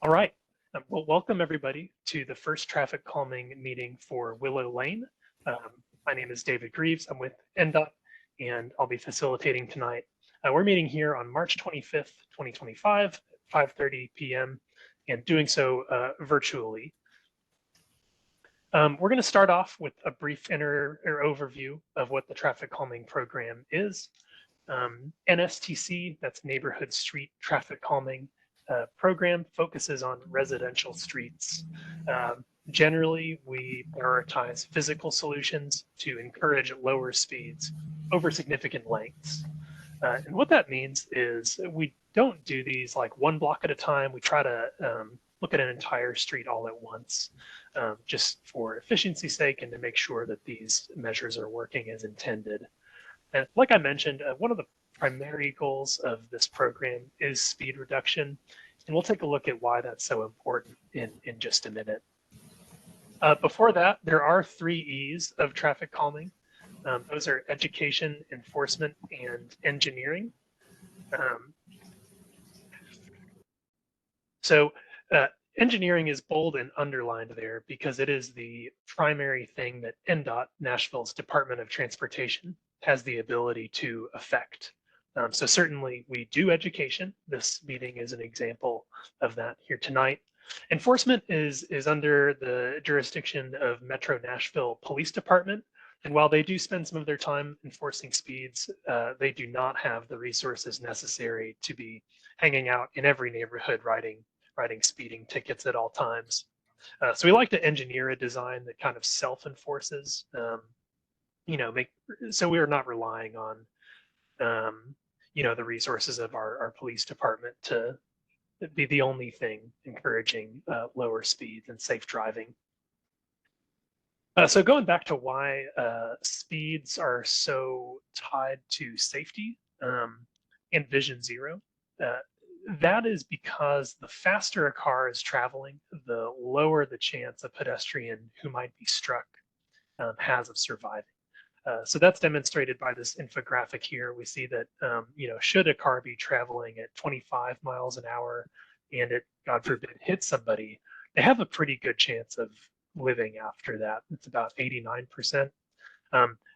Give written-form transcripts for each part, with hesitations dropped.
All right. Well, welcome everybody to the first traffic calming meeting for Willow Lane. My name is David Greaves. I'm with NDOT, and I'll be facilitating tonight. We're meeting here on March 25th, 2025, at 5:30 p.m., and doing so virtually. We're going to start off with a brief overview of what the traffic calming program is. NSTC, that's Neighborhood Street Traffic Calming program, focuses on residential streets. Generally, we prioritize physical solutions to encourage lower speeds over significant lengths. And what that means is we don't do these like one block at a time. We try to look at an entire street all at once, just for efficiency's sake and to make sure that these measures are working as intended. And like I mentioned, one of the primary goals of this program is speed reduction. And we'll take a look at why that's so important in just a minute. Before that, there are 3 E's of traffic calming. Those are education, enforcement, and engineering. Engineering is bold and underlined there because it is the primary thing that NDOT, Nashville's Department of Transportation, has the ability to affect. So certainly we do education. This meeting is an example of that here tonight. Enforcement is under the jurisdiction of Metro Nashville Police Department. And while they do spend some of their time enforcing speeds, they do not have the resources necessary to be hanging out in every neighborhood writing speeding tickets at all times. So we like to engineer a design that kind of self-enforces, so we're not relying on, the resources of our police department to be the only thing encouraging lower speeds and safe driving. So going back to why speeds are so tied to safety and Vision Zero, that is because the faster a car is traveling, the lower the chance a pedestrian who might be struck has of surviving. So that's demonstrated by this infographic here. We see that, should a car be traveling at 25 miles an hour and it, God forbid, hits somebody, they have a pretty good chance of living after that. It's about 89%.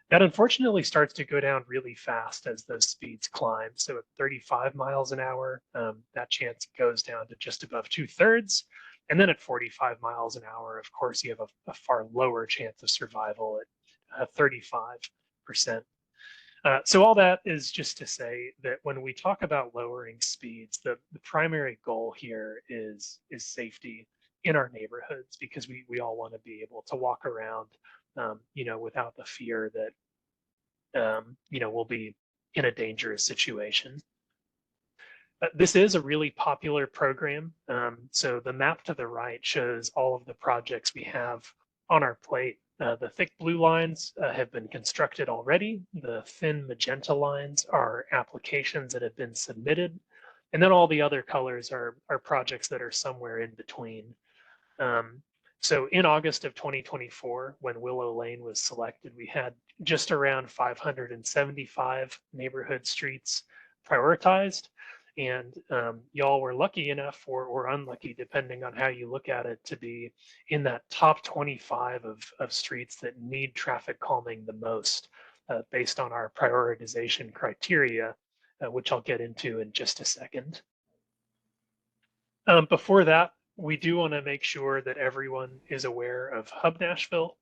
That unfortunately starts to go down really fast as those speeds climb. So at 35 miles an hour, that chance goes down to just above 2/3. And then at 45 miles an hour, of course, you have a far lower chance of survival at 35%. So all that is just to say that when we talk about lowering speeds, the primary goal here is safety in our neighborhoods, because we all want to be able to walk around without the fear that, we'll be in a dangerous situation. This is a really popular program. So the map to the right shows all of the projects we have on our plate. The thick blue lines have been constructed already. The thin magenta lines are applications that have been submitted. And then all the other colors are projects that are somewhere in between. So in August of 2024, when Willow Lane was selected, we had just around 575 neighborhood streets prioritized. And y'all were lucky enough or unlucky, depending on how you look at it, to be in that top 25 of streets that need traffic calming the most, based on our prioritization criteria, which I'll get into in just a second. Before that, we do want to make sure that everyone is aware of Hub Nashville.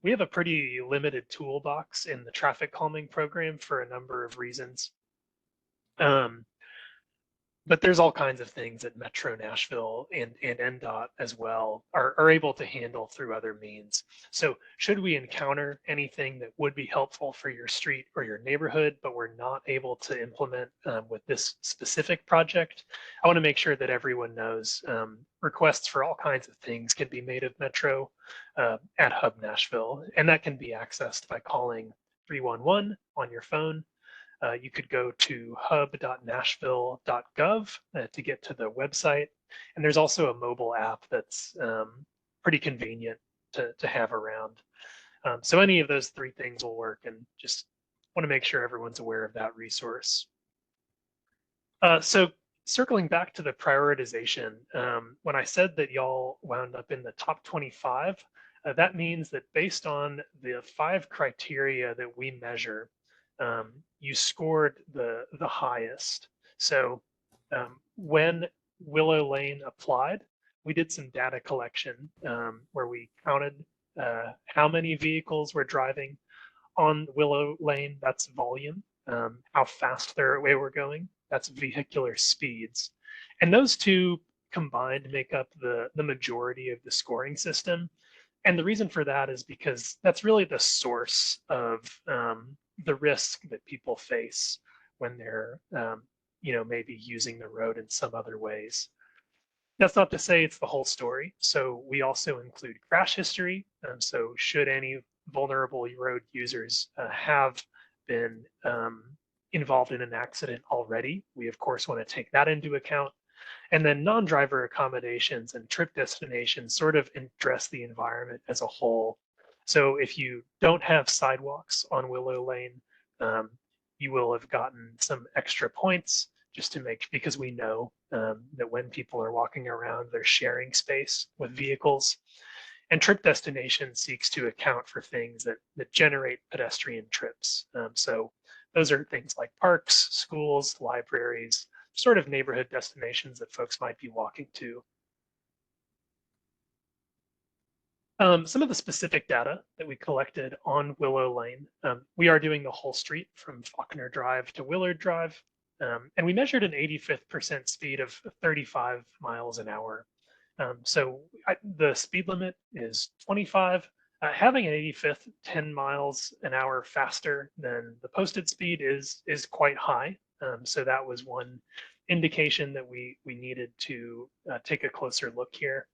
We have a pretty limited toolbox in the traffic calming program for a number of reasons. But there's all kinds of things that Metro Nashville and NDOT as well are able to handle through other means. So should we encounter anything that would be helpful for your street or your neighborhood, but we're not able to implement with this specific project, I want to make sure that everyone knows requests for all kinds of things can be made of Metro at Hub Nashville, and that can be accessed by calling 311 on your phone. You could go to hub.Nashville.gov to get to the website. And there's also a mobile app that's pretty convenient to have around. So any of those 3 things will work, and just want to make sure everyone's aware of that resource. So circling back to the prioritization, when I said that y'all wound up in the top 25, that means that based on the 5 criteria that we measure, you scored the highest. So when Willow Lane applied, we did some data collection where we counted how many vehicles were driving on Willow Lane. That's volume. How fast they were going. That's vehicular speeds. And those two combined make up the majority of the scoring system. And the reason for that is because that's really the source of the risk that people face when they're, maybe using the road in some other ways. That's not to say it's the whole story. So we also include crash history. So should any vulnerable road users have been involved in an accident already, we of course want to take that into account. And then non-driver accommodations and trip destinations sort of address the environment as a whole. So if you don't have sidewalks on Willow Lane, you will have gotten some extra points just to make, because we know that when people are walking around, they're sharing space with vehicles. And trip destination seeks to account for things that generate pedestrian trips. So those are things like parks, schools, libraries, sort of neighborhood destinations that folks might be walking to. Some of the specific data that we collected on Willow Lane, we are doing the whole street from Faulkner Drive to Willard Drive, and we measured an 85th percent speed of 35 miles an hour. So the speed limit is 25. Having an 85th 10 miles an hour faster than the posted speed is quite high. So that was one indication that we needed to take a closer look here.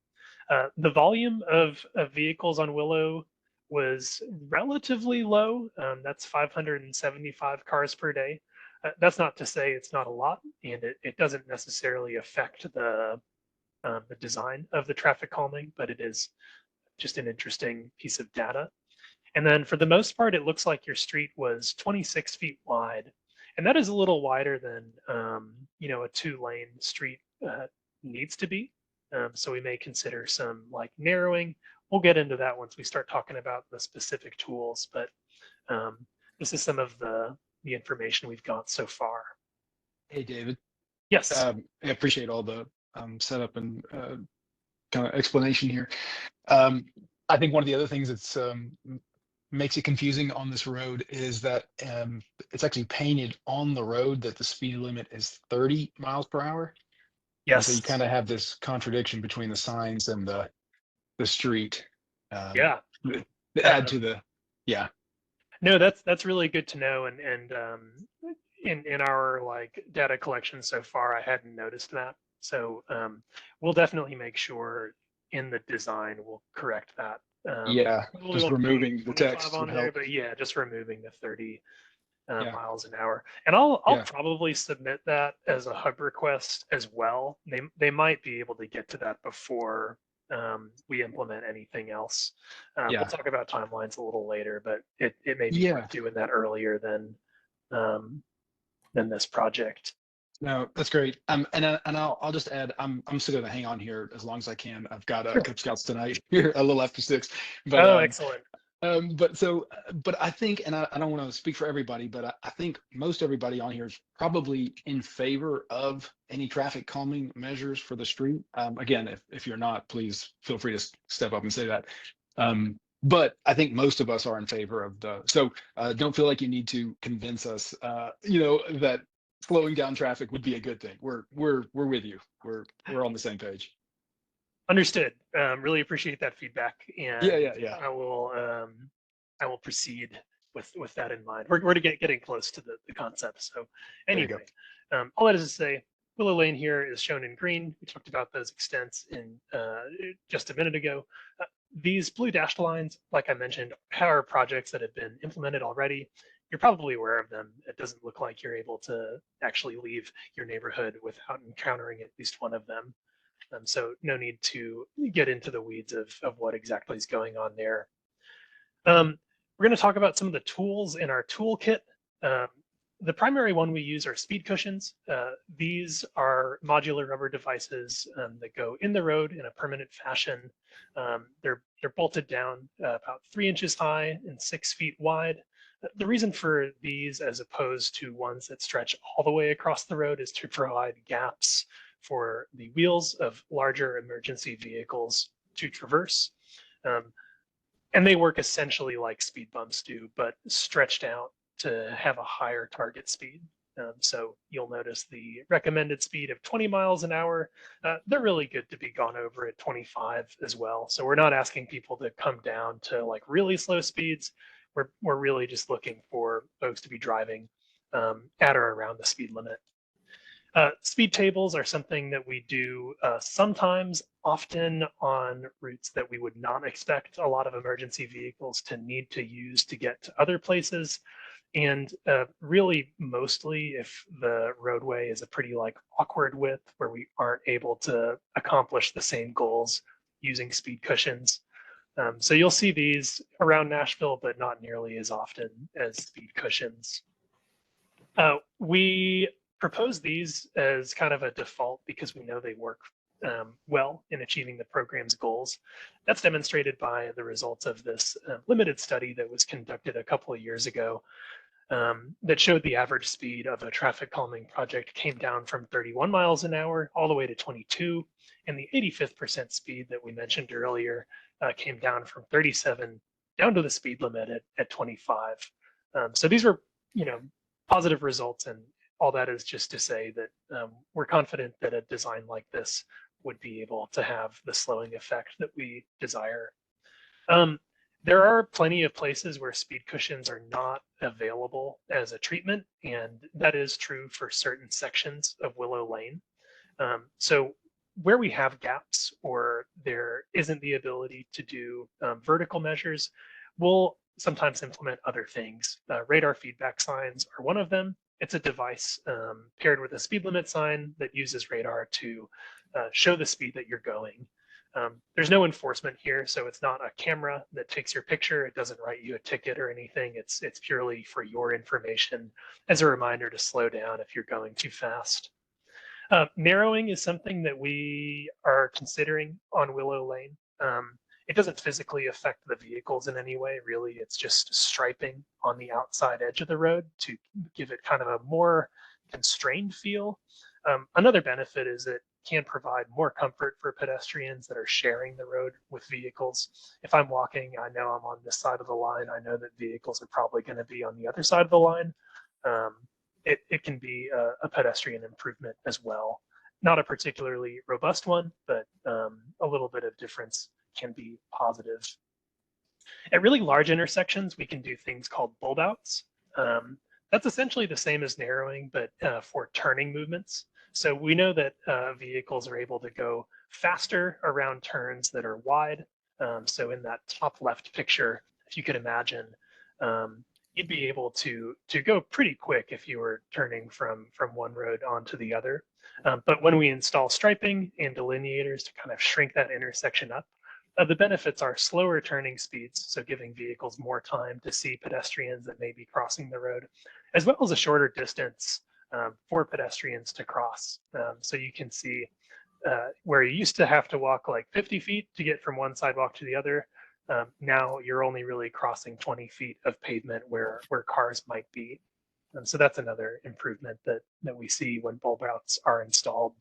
The volume of vehicles on Willow was relatively low. That's 575 cars per day. That's not to say it's not a lot, and it doesn't necessarily affect the design of the traffic calming, but it is just an interesting piece of data. And then for the most part, it looks like your street was 26 feet wide. And that is a little wider than, a 2-lane street needs to be. So we may consider some like narrowing. We'll get into that once we start talking about the specific tools, but this is some of the information we've got so far. Hey, David. Yes. I appreciate all the setup and kind of explanation here. I think one of the other things that's makes it confusing on this road is that it's actually painted on the road that the speed limit is 30 miles per hour. Yes. So you kind of have this contradiction between the signs and the street. Yeah. Add to the, yeah. No, that's really good to know. And in our like data collection so far, I hadn't noticed that. So we'll definitely make sure in the design we'll correct that. Yeah, just removing the text on would there, help. but yeah, just removing the 30 miles an hour. And I'll probably submit that as a hub request as well. They might be able to get to that before we implement anything else. We'll talk about timelines a little later, but it may be worth doing that earlier than this project. No, that's great. And I'll just add, I'm still going to hang on here as long as I can. I've got Cub Scouts tonight here a little after 6. But, excellent. But I think, and I don't want to speak for everybody, but I think most everybody on here is probably in favor of any traffic calming measures for the street. Again, if you're not, please feel free to step up and say that. But I think most of us are in favor of so don't feel like you need to convince us, that slowing down traffic would be a good thing. We're with you. We're on the same page. Understood. Really appreciate that feedback. And yeah. I will proceed with that in mind. We're getting close to the concept. So anyway, all that is to say, Willow Lane here is shown in green. We talked about those extents in just a minute ago. These blue dashed lines, like I mentioned, are projects that have been implemented already. You're probably aware of them. It doesn't look like you're able to actually leave your neighborhood without encountering at least one of them. So no need to get into the weeds of what exactly is going on there. We're going to talk about some of the tools in our toolkit. The primary one we use are speed cushions. These are modular rubber devices that go in the road in a permanent fashion. They're bolted down about 3 inches high and 6 feet wide. The reason for these, as opposed to ones that stretch all the way across the road, is to provide gaps for the wheels of larger emergency vehicles to traverse. Um, and they work essentially like speed bumps do, but stretched out to have a higher target speed. So you'll notice the recommended speed of 20 miles an hour. They're really good to be gone over at 25 as well. So we're not asking people to come down to like really slow speeds. We're really just looking for folks to be driving at or around the speed limit. Speed tables are something that we do sometimes, often on routes that we would not expect a lot of emergency vehicles to need to use to get to other places. And really, mostly if the roadway is a pretty like awkward width where we aren't able to accomplish the same goals using speed cushions. So you'll see these around Nashville, but not nearly as often as speed cushions. We propose these as kind of a default because we know they work well in achieving the program's goals. That's demonstrated by the results of this limited study that was conducted a couple of years ago that showed the average speed of a traffic calming project came down from 31 miles an hour all the way to 22, and the 85th percent speed that we mentioned earlier came down from 37 down to the speed limit at 25. So these were, positive results, and all that is just to say that we're confident that a design like this would be able to have the slowing effect that we desire. There are plenty of places where speed cushions are not available as a treatment, and that is true for certain sections of Willow Lane. So where we have gaps or there isn't the ability to do vertical measures, we'll sometimes implement other things. Radar feedback signs are one of them. It's a device paired with a speed limit sign that uses radar to show the speed that you're going. There's no enforcement here, so it's not a camera that takes your picture. It doesn't write you a ticket or anything. It's purely for your information as a reminder to slow down if you're going too fast. Narrowing is something that we are considering on Willow Lane. It doesn't physically affect the vehicles in any way, really. It's just striping on the outside edge of the road to give it kind of a more constrained feel. Another benefit is it can provide more comfort for pedestrians that are sharing the road with vehicles. If I'm walking, I know I'm on this side of the line. I know that vehicles are probably going to be on the other side of the line. It can be a pedestrian improvement as well. Not a particularly robust one, but a little bit of difference can be positive. At really large intersections, we can do things called bulb outs. That's essentially the same as narrowing, but for turning movements. So we know that vehicles are able to go faster around turns that are wide. So in that top left picture, if you could imagine, you'd be able to go pretty quick if you were turning from one road onto the other. But when we install striping and delineators to kind of shrink that intersection up, the benefits are slower turning speeds, so giving vehicles more time to see pedestrians that may be crossing the road, as well as a shorter distance for pedestrians to cross. So you can see where you used to have to walk like 50 feet to get from one sidewalk to the other. Now you're only really crossing 20 feet of pavement where cars might be. So that's another improvement that we see when bulb outs are installed.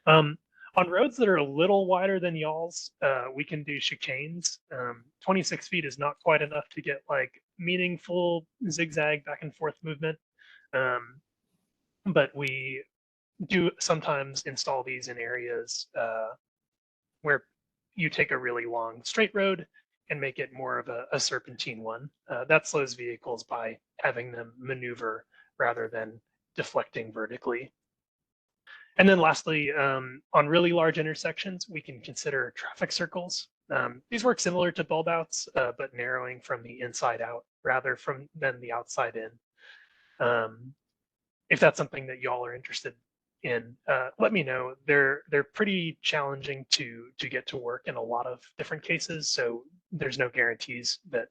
On roads that are a little wider than y'all's, we can do chicanes. 26 feet is not quite enough to get like meaningful zigzag back and forth movement. But we do sometimes install these in areas where you take a really long straight road and make it more of a serpentine one. That slows vehicles by having them maneuver rather than deflecting vertically. And then lastly, on really large intersections, we can consider traffic circles. These work similar to bulb outs, but narrowing from the inside out rather than the outside in. If that's something that y'all are interested in, let me know. They're pretty challenging to get to work in a lot of different cases, so there's no guarantees that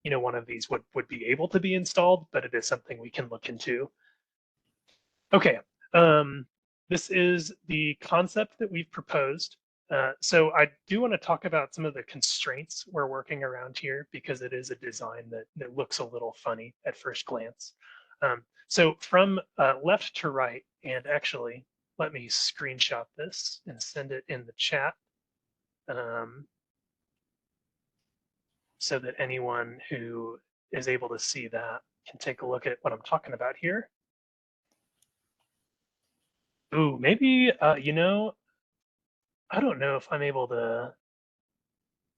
one of these would be able to be installed, but it is something we can look into. Okay, this is the concept that we've proposed. So I do want to talk about some of the constraints we're working around here because it is a design that looks a little funny at first glance. So from left to right, and actually, let me screenshot this and send it in the chat so that anyone who is able to see that can take a look at what I'm talking about here. Ooh, maybe, I don't know if I'm able to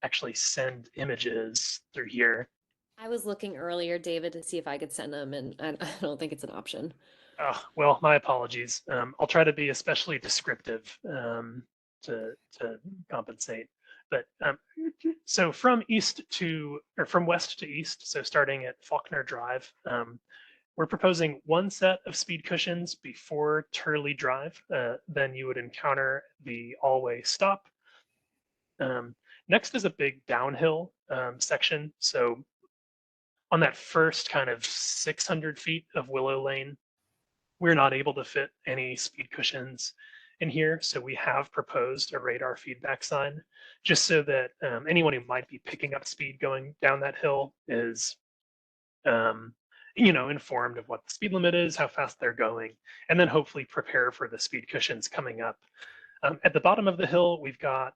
actually send images through here. I was looking earlier, David, to see if I could send them, and I don't think it's an option. Oh, well, my apologies. I'll try to be especially descriptive to compensate. But so from west to east, so starting at Faulkner Drive, we're proposing one set of speed cushions before Turley Drive. Then you would encounter the all-way stop. Next is a big downhill section. So on that first kind of 600 feet of Willow Lane, we're not able to fit any speed cushions in here. So we have proposed a radar feedback sign just so that anyone who might be picking up speed going down that hill is informed of what the speed limit is, how fast they're going, and then hopefully prepare for the speed cushions coming up. At the bottom of the hill, we've got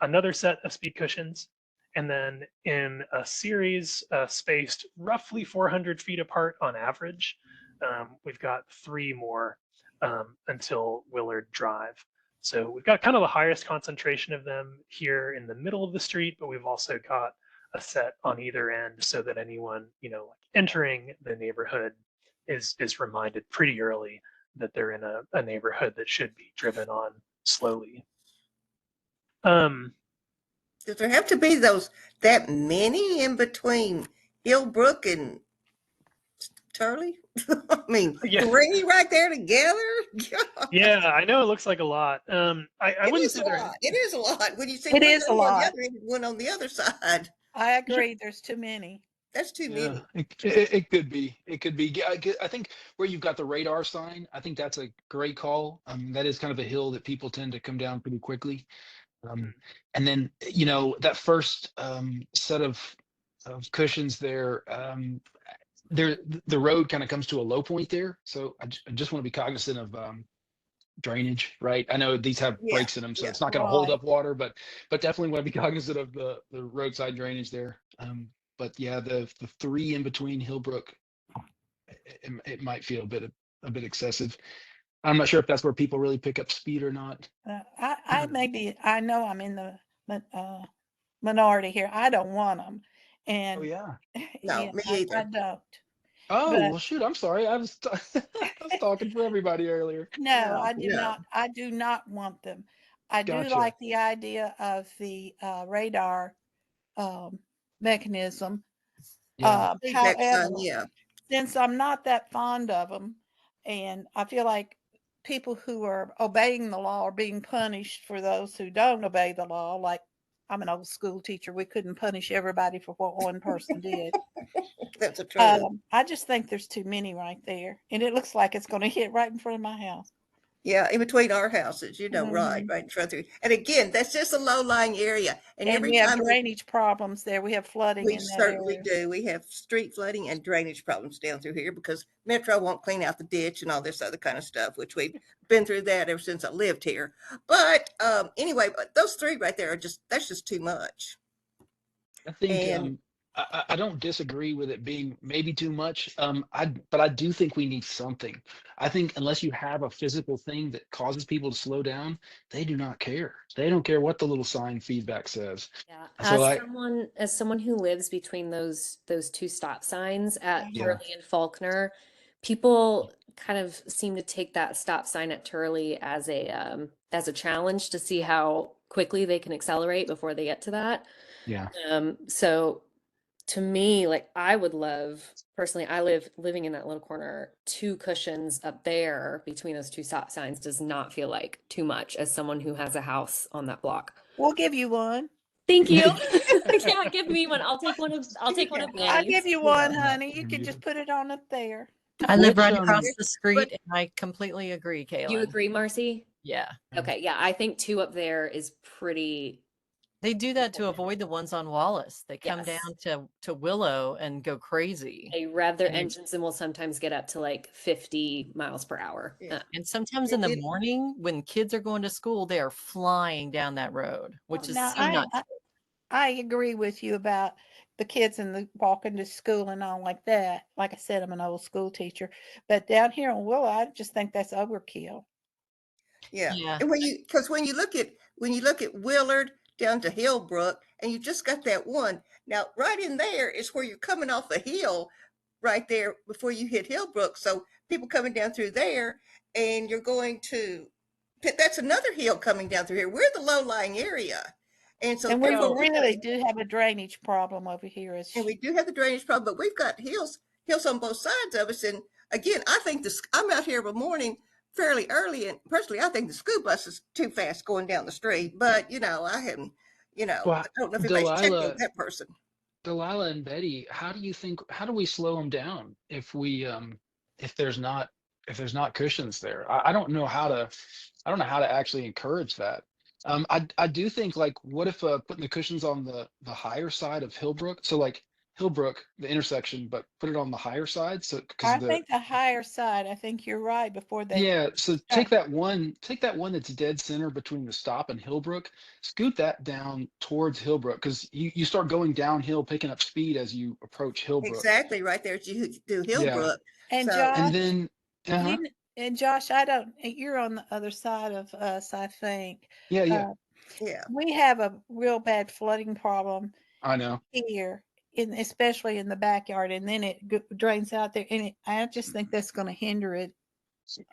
another set of speed cushions. And then in a series spaced roughly 400 feet apart on average, we've got 3 more until Willard Drive. So we've got kind of the highest concentration of them here in the middle of the street, but we've also got a set on either end so that anyone, entering the neighborhood is reminded pretty early that they're in a neighborhood that should be driven on slowly. Does there have to be that many in between Hillbrook and Turley? I mean, Yeah. 3 right there together? Yeah, I know it looks like a lot. I wouldn't say there. It is a lot. When you see It is a lot. one on the other side, I agree. There's too many. that's too Yeah, many. it could be. It could be. Yeah, I think where you've got the radar sign, I think that's a great call. That is kind of a hill that people tend to come down pretty quickly. And then, that first set of cushions there, the road kind of comes to a low point there. So I just want to be cognizant of drainage, right? I know these have Yeah, breaks in them, so yeah. it's not going to hold Right. up water, but definitely want to be cognizant of the roadside drainage there. But yeah, the 3 in between Hillbrook, it might feel a bit excessive. I'm not sure if that's where people really pick up speed or not. I know I'm in the minority here. I don't want them. Oh And yeah. No, yeah, me I either. don't. Oh But well, shoot. I'm sorry. I was I was talking for everybody earlier. no, No, I do no. not. I do not want them. I do Gotcha. like the idea of the radar mechanism. Yeah. Feedback sign, However, yeah. since I'm not that fond of them, and I feel like people who are obeying the law are being punished for those who don't obey the law. Like, I'm an old school teacher. We couldn't punish everybody for what one person did. That's a truth. I just think there's too many right there, and it looks like it's going to hit right in front of my house. Yeah, in between our houses, right, Mhm. right in front of you. And again, that's just a low-lying area. And And every we have time drainage problems there. We have flooding we in that certainly area. do. We have street flooding and drainage problems down through here because Metro won't clean out the ditch and all this other kind of stuff, which we've been through that ever since I lived here. But anyway, but those 3 right there that's just too much. I think And I don't disagree with it being maybe too much. But I do think we need something. I think unless you have a physical thing that causes people to slow down, they do not care. They don't care what the little sign feedback says. Yeah, So as someone who lives between those 2 stop signs at yeah, Turley and Faulkner, people kind of seem to take that stop sign at Turley as a challenge to see how quickly they can accelerate before they get to that. yeah, So to me, like I would love personally, living in that little corner, 2 cushions up there between those 2 stop signs does not feel like too much as someone who has a house on that block. We'll give you one. Thank you. Yeah, give me one. I'll take one of I'll give Manny's. you one, Yeah, honey. You can just put it on up there. I live Which, right across the But street, and I completely agree, Kaylin. You agree, Marcy? Yeah. Okay, yeah, I think 2 up there is pretty. They do that to avoid the ones on Wallace. They come Yes. down to Willow and go crazy. They rev their And you- engines and will sometimes get up to like 50 miles per hour. Yeah. And sometimes They in the did- morning when kids are going to school, they are flying down that road, which is Now, so nuts. I agree with you about the kids and the walking to school and all like that. Like I said, I'm an old school teacher, but down here on Willow, I just think that's overkill. Yeah. Yeah. And because when you look at Willard down to Hillbrook, and you just got that one, now right in there is where you're coming off the hill right there before you hit Hillbrook. So people coming down through there, and you're going to, that's another hill coming down through here. We're the low-lying area. And so And we people really do have a drainage problem over here. and we do have the drainage problem, but we've got hills on both sides of us. And again, I think I'm out here every morning fairly early, and personally, I think the school bus is too fast going down the street. But I haven't, Well, I don't know if anybody's checked on Delilah, that person. Delilah and Betty, how do we slow them down if there's not cushions there? I don't know how to actually encourage that. I do think, like, what if putting the cushions on the higher side of Hillbrook? So like Hillbrook, the intersection, but put it on the higher side. So I because think the higher side, I think you're right before they. yeah, so start. take that one that's dead center between the stop and Hillbrook, scoot that down towards Hillbrook, because you start going downhill, picking up speed as you approach Hillbrook. Exactly, right there as you do Yeah. Hillbrook. And So- Josh, And then uh-huh. and Josh, you're on the other side of us, I think. Yeah, Yeah. We have a real bad flooding problem I know. here, especially in the backyard, and then it drains out there, and I just think that's going to hinder it.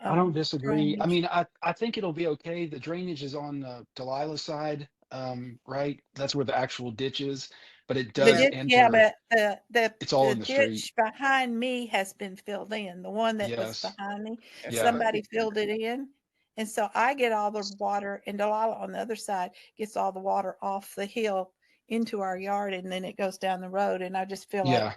I don't disagree. I drainage. mean, I think it'll be okay. The drainage is on Delilah's side, right? That's where the actual ditch is, but it does enter. Yeah, but It's all the in the street. ditch behind me has been filled in. The one that was Yes. behind me, Yeah. somebody filled it in, and so I get all the water, and Delilah on the other side gets all the water off the hill into our yard, and then it goes down the road, and I just feel like. Yeah.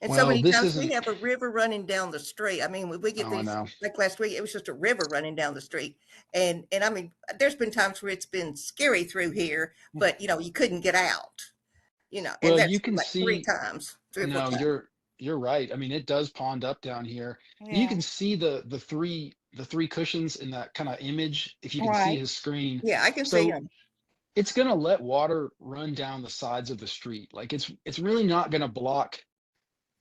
And so Well, many this times we isn't- have a river running down the street. I mean, when we get Oh, I these, know. like last week, it was just a river running down the street. And I mean, there's been times where it's been scary through here, but you couldn't get out. Well, and that's you can like see. 3 times. 3 or 4 No, times. you're right. I mean, it does pond up down here. You Yeah. can see the three cushions in that kind of image if you can see Right. his screen. Yeah, I can So see them. it's gonna let water run down the sides of the street. Like it's really not gonna block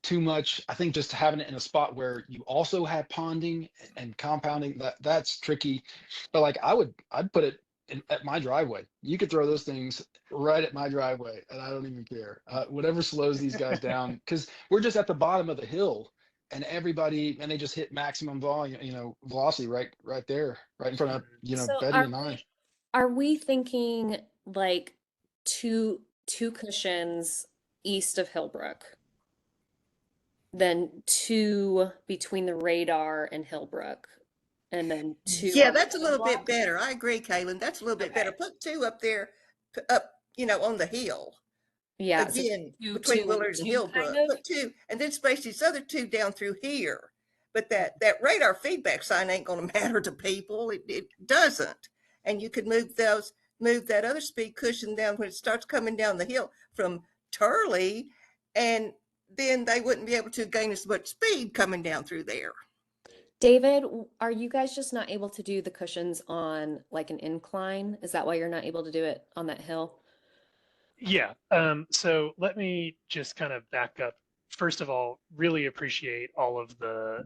too much. I think just having it in a spot where you also have ponding and compounding, that's tricky. But like I'd put it at my driveway. You could throw those things right at my driveway, and I don't even care. Whatever slows these guys down, because we're just at the bottom of the hill, and they just hit maximum volume, velocity right there, right in front of So Betty and I. are we thinking like two cushions east of Hillbrook? Then 2 between the radar and Hillbrook, and then 2. Yeah, on the that's a little block? bit better. I agree, Kaylin. That's a little bit better. Okay. Put 2 up there, on the hill. Yeah, so Again, 2, between 2, and Willard and 2 Hillbrook. kind of? Put 2, and then space these other 2 down through here. But that radar feedback sign ain't going to matter to people. It doesn't. And you could move that other speed cushion down when it starts coming down the hill from Turley, and then they wouldn't be able to gain as much speed coming down through there. David, are you guys just not able to do the cushions on like an incline? Is that why you're not able to do it on that hill? Yeah. So let me just kind of back up. First of all, really appreciate all of the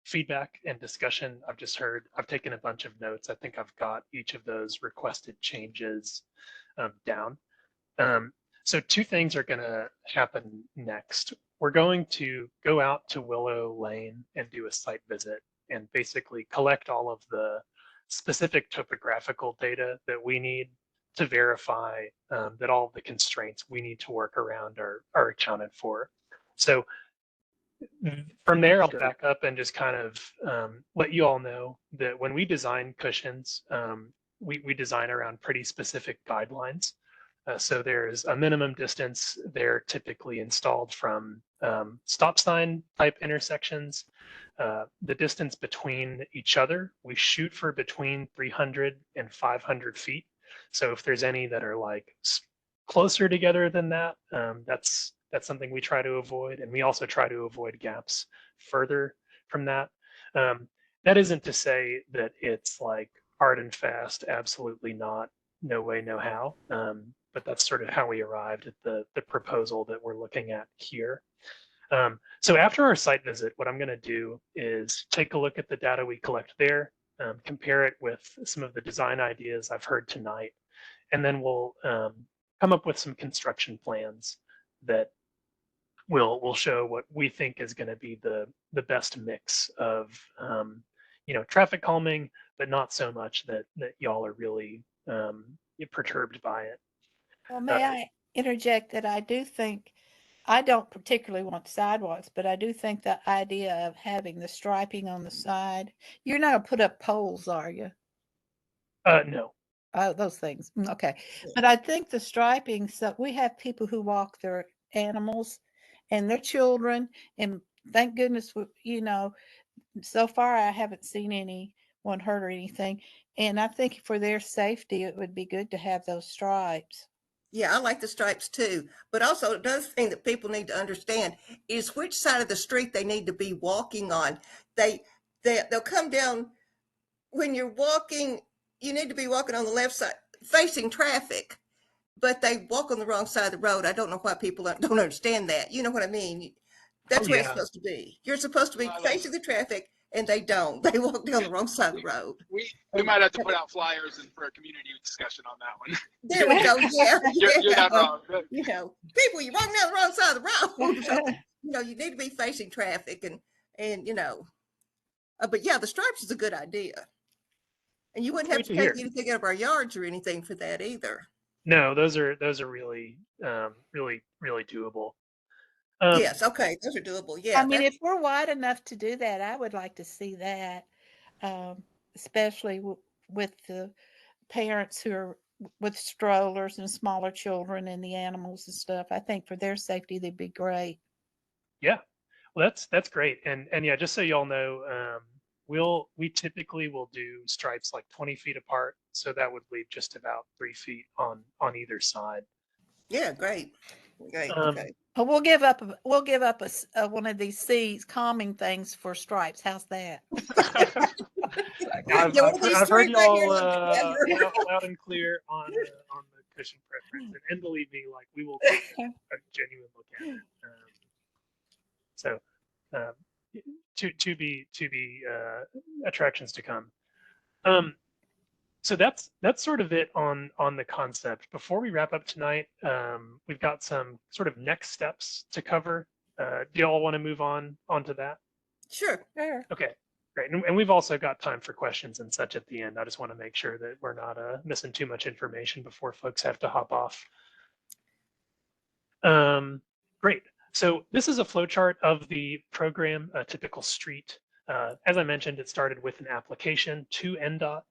feedback and discussion I've just heard. I've taken a bunch of notes. I think I've got each of those requested changes down. So 2 things are going to happen next. We're going to go out to Willow Lane and do a site visit and basically collect all of the specific topographical data that we need to verify that all of the constraints we need to work around are accounted for. So from there, I'll back up and just kind of let you all know that when we design cushions, we design around pretty specific guidelines. So there's a minimum distance. They're typically installed from stop sign type intersections. The distance between each other, we shoot for between 300 and 500 feet. So if there's any that are like closer together than that, that's something we try to avoid. And we also try to avoid gaps further from that. That isn't to say that it's like hard and fast, absolutely not, no way, no how. But that's sort of how we arrived at the proposal that we're looking at here. So after our site visit, what I'm going to do is take a look at the data we collect there, compare it with some of the design ideas I've heard tonight, and then we'll come up with some construction plans that will show what we think is going to be the best mix of traffic calming, but not so much that y'all are really perturbed by it. Well, may I interject that I do think, I don't particularly want sidewalks, but I do think the idea of having the striping on the side, you're not gonna put up poles, are you? No. Oh, those things. Okay. Yeah. But I think the striping, so we have people who walk their animals and their children, and thank goodness, so far I haven't seen anyone hurt or anything. And I think for their safety, it would be good to have those stripes. Yeah, I like the stripes too. But also another thing that people need to understand is which side of the street they need to be walking on. They'll come down when you're walking, you need to be walking on the left side facing traffic, but they walk on the wrong side of the road. I don't know why people don't understand that. You know what I mean? That's where it's Yeah. supposed to be. You're supposed to be Well, facing the traffic, and they don't. They walk down the wrong side of the road. we might have to put out flyers and for a community discussion on that one. There we go. Yeah, You're not wrong. People, you're walking down the wrong side of the road. So, you need to be facing traffic, and but yeah, the stripes is a good idea. And you wouldn't have to take anything out of our yards or anything for that either. No, those are really really doable. Yes, okay, those are doable. Yeah, I mean, if we're wide enough to do that, I would like to see that, especially with the parents who are with strollers and smaller children and the animals and stuff. I think for their safety, they'd be great. Yeah, well, that's great. And yeah, just so y'all know, we typically will do stripes like 20 feet apart, so that would leave just about 3 feet on either side. Yeah, great. Okay. We'll give up a one of these seas calming things for stripes. How's that? I've heard y'all loud and clear on the cushion preference, and believe me, like we will take a genuine look at it. So to be attractions to come. So that's sort of it on the concept. Before we wrap up tonight, we've got some sort of next steps to cover. Do y'all want to move onto that? Sure. Okay, great. And we've also got time for questions and such at the end. I just want to make sure that we're not missing too much information before folks have to hop off. Great. So this is a flowchart of the program, a typical street. As I mentioned, it started with an application to NDOT.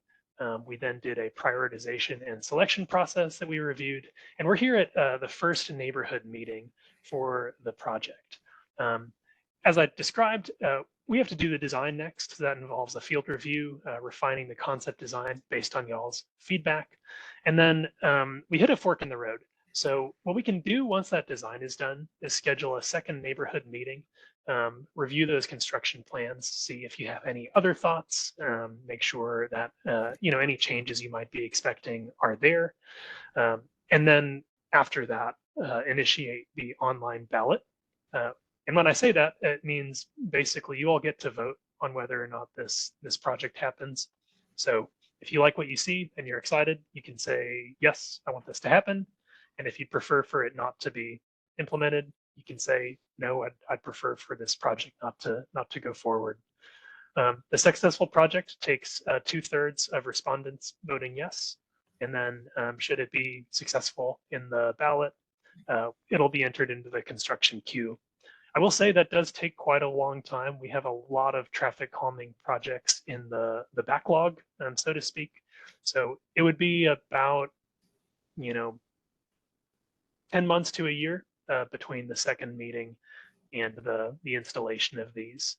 We then did a prioritization and selection process that we reviewed, and we're here at the first neighborhood meeting for the project. As I described, we have to do the design next. So that involves a field review, refining the concept design based on y'all's feedback. And then we hit a fork in the road. So what we can do once that design is done is schedule a second neighborhood meeting, review those construction plans, see if you have any other thoughts, make sure that any changes you might be expecting are there. And then after that, initiate the online ballot. And when I say that, it means basically you all get to vote on whether or not this project happens. So if you like what you see and you're excited, you can say, yes, I want this to happen. And if you prefer for it not to be implemented, you can say, no, I'd prefer for this project not to go forward. The successful project takes 2/3 of respondents voting yes. And then should it be successful in the ballot, it'll be entered into the construction queue. I will say that does take quite a long time. We have a lot of traffic calming projects in the backlog, so to speak. So it would be about, 10 months to a year between the second meeting and the installation of these.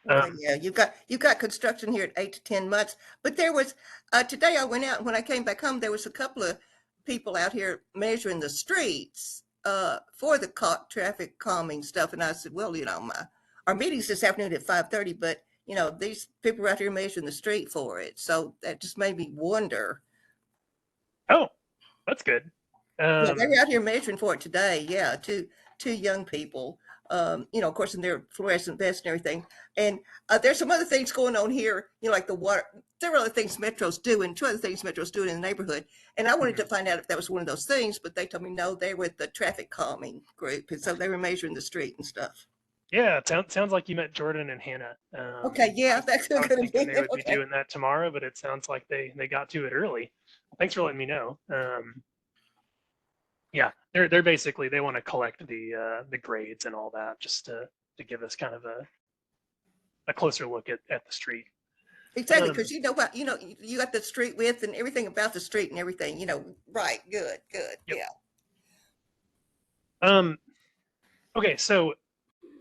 Okay, yeah, you've got construction here at 8 to 10 months, but there was today I went out and when I came back home, there was a couple of people out here measuring the streets for the traffic calming stuff, and I said, well, you know, our meeting's this afternoon at 5:30, but you know, these people are out here measuring the street for it, so that just made me wonder. Oh, that's good. Yeah, they were out here measuring for it today. Yeah, two young people. You know, of course, in their fluorescent vests and everything. And there's some other things going on here. You know, like the water. There are other things Metro's doing. Two other things Metro's doing in the neighborhood. And I wanted to find out if that was one of those things, but they told me no. They're with the traffic calming group, and so they were measuring the street and stuff. Yeah, it sounds like you met Jordan and Hannah. Okay, yeah, that's I was going to thinking be they would be okay. doing that tomorrow, but it sounds like they got to it early. Thanks for letting me know. Yeah, they're basically they want to collect the grades and all that just to give us kind of a closer look at the street. Exactly, because you know what, you know, you got the street width and everything about the street and everything, you know, right, good, Yep. yeah. Okay, so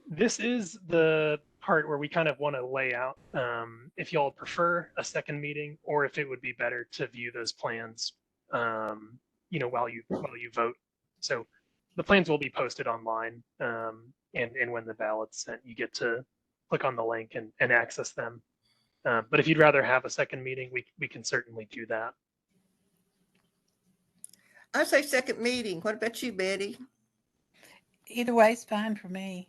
this is the part where we kind of want to lay out if y'all prefer a second meeting or if it would be better to view those plans you know, while you vote. So the plans will be posted online, and when the ballot's sent, you get to click on the link and access them. But if you'd rather have a second meeting, we can certainly do that. I say second meeting. What about you, Betty? Either way is fine for me.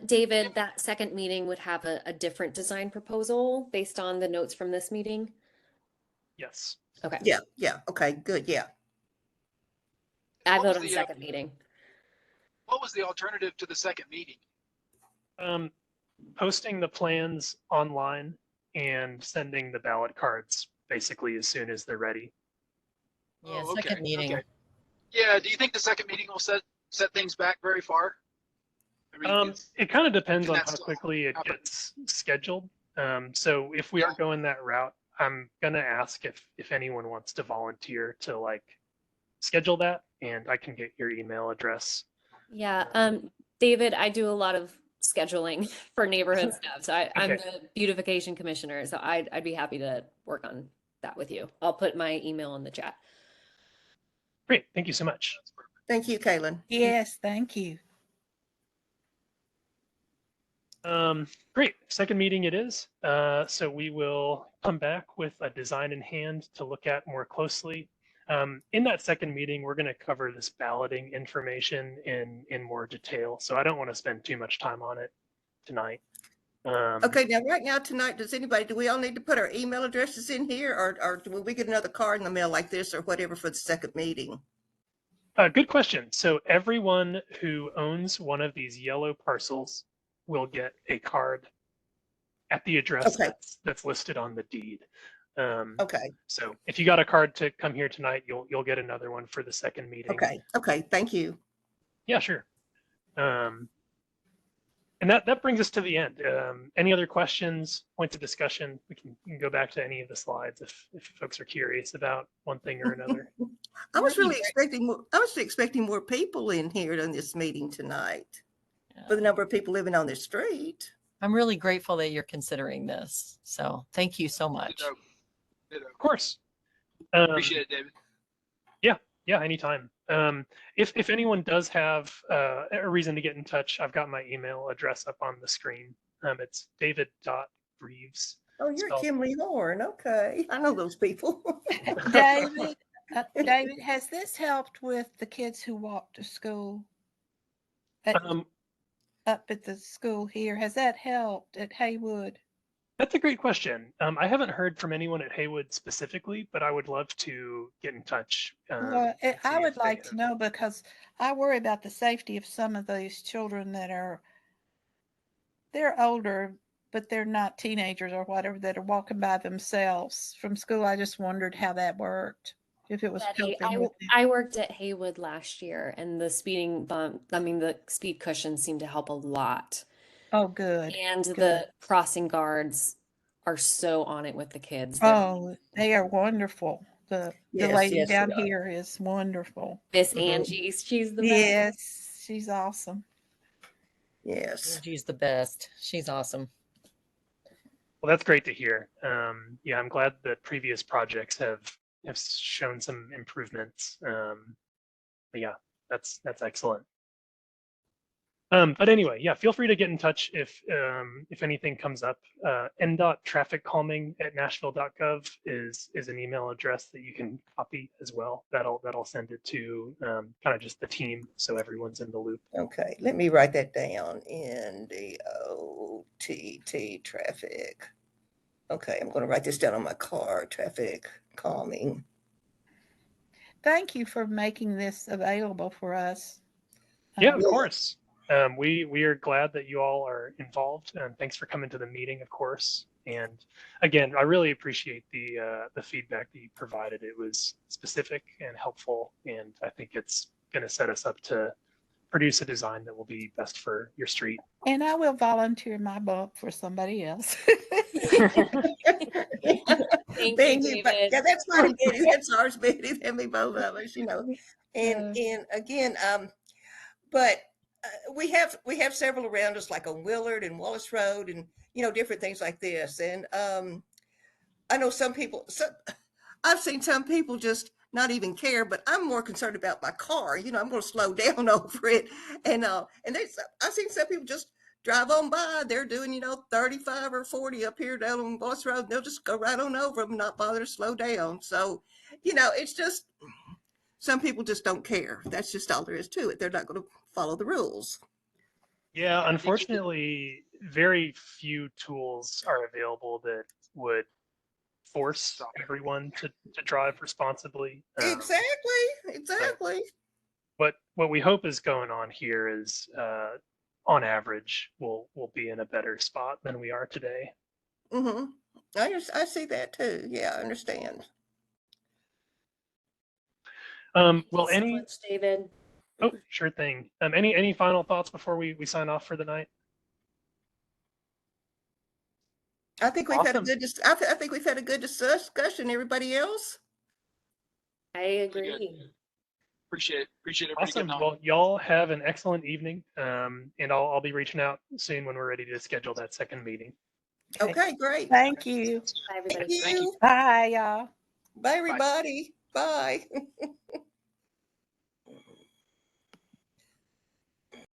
David, that second meeting would have a different design proposal based on the notes from this meeting? Yes. Okay. Yeah, okay, good, yeah. I What vote was on the the, second meeting. What was the alternative to the second meeting? Posting the plans online and sending the ballot cards basically as soon as they're ready. Yeah, Oh, okay, second meeting. okay. Yeah, do you think the second meeting will set things back very far? I mean, It kind of depends can on that how still quickly it happen? gets scheduled. So if we are going that route, I'm gonna ask if anyone wants to volunteer to like schedule that, and I can get your email address. Yeah, David, I do a lot of scheduling for neighborhood stuff. So I'm Okay. the beautification commissioner. So I'd be happy to work on that with you. I'll put my email in the chat. Great, thank you so much. Thank you, Kaylin. Yes, thank you. Great, second meeting it is. So we will come back with a design in hand to look at more closely. In that second meeting, we're going to cover this balloting information in more detail. So I don't want to spend too much time on it tonight. Okay, now right now tonight, do we all need to put our email addresses in here or will we get another card in the mail like this or whatever for the second meeting? Good question. So everyone who owns one of these yellow parcels will get a card at the address that's listed on the deed. Okay. So if you got a card to come here tonight, you'll get another one for the second meeting. Okay, thank you. Yeah, sure. And that brings us to the end. Any other questions, points of discussion? We can go back to any of the slides if folks are curious about one thing or another. I was expecting more people in here on this meeting tonight for the number of people living on the street. I'm really grateful that you're considering this. So thank you so much. Ditto. Of course. Appreciate it, David. Yeah, anytime. If anyone does have a reason to get in touch, I've got my email address up on the screen. It's david.reeves. Oh, you're Kimley Horn. Okay, I know those people. David, David, has this helped with the kids who walk to school? Up at the school here, has that helped at Haywood? That's a great question. I haven't heard from anyone at Haywood specifically, but I would love to get in touch. Well, I would like to know because I worry about the safety of some of these children they're older, but they're not teenagers or whatever that are walking by themselves from school. I just wondered how that worked. If it was Betty, I worked at Haywood last year and the the speed cushions seem to help a lot. Oh, good. And the crossing guards are so on it with the kids. Oh, they are wonderful. the Yes, lady yes, down we are. here is wonderful. Miss Mhm. Angie, she's the best. Yes, she's awesome. Yes. Angie's the best. She's awesome. Well, that's great to hear. Yeah, I'm glad that previous projects have shown some improvements. But yeah, that's excellent. But anyway, yeah, feel free to get in touch if anything comes up. NDOT TrafficCalming.Nashville.gov is an email address that you can copy as well. That'll send it to kind of just the team, so everyone's in the loop. Okay, let me write that down. NDOT traffic. Okay, I'm going to write this down on my car. Traffic calming. Thank you for making this available for us. Yeah, of course. We are glad that you all are involved, and thanks for coming to the meeting, of course. And again, I really appreciate the feedback that you provided. It was specific and helpful, and I think it's going to set us up to produce a design that will be best for your street. And I will volunteer my bump for somebody else. Thank Being you, you, but David. yeah, that's fine, Betty. That's ours, Betty. That'd be both of us, you know. And again, but we have several around us, like on Willard and Wallace Road, and different things like this. And I know some people. I've seen some people just not even care, but I'm more concerned about my car. I'm going to slow down over it, and I've seen some people just drive on by. They're doing 35 or 40 up here down on Wallace Road. And they'll just go right on over them, not bother to slow down. So, it's just some people just don't care. That's just all there is to it. They're not going to follow the rules. Yeah, unfortunately, very few tools are available that would force everyone to drive responsibly. Exactly. What we hope is going on here is, on average, we'll be in a better spot than we are today. Mm-hmm. I see that too. Yeah, I understand. Thank Well, you so much, David. Oh, sure thing. Any final thoughts before we sign off for the night? I think we've had a Awesome. good. I think we've had a good discussion. Everybody else? I agree. Appreciate everybody Awesome. getting on. Well, y'all have an excellent evening, and I'll be reaching out soon when we're ready to schedule that second meeting. Okay, great. Thank you. Bye, everybody. Thank Thank you. you. Bye, y'all. Bye, everybody. Bye.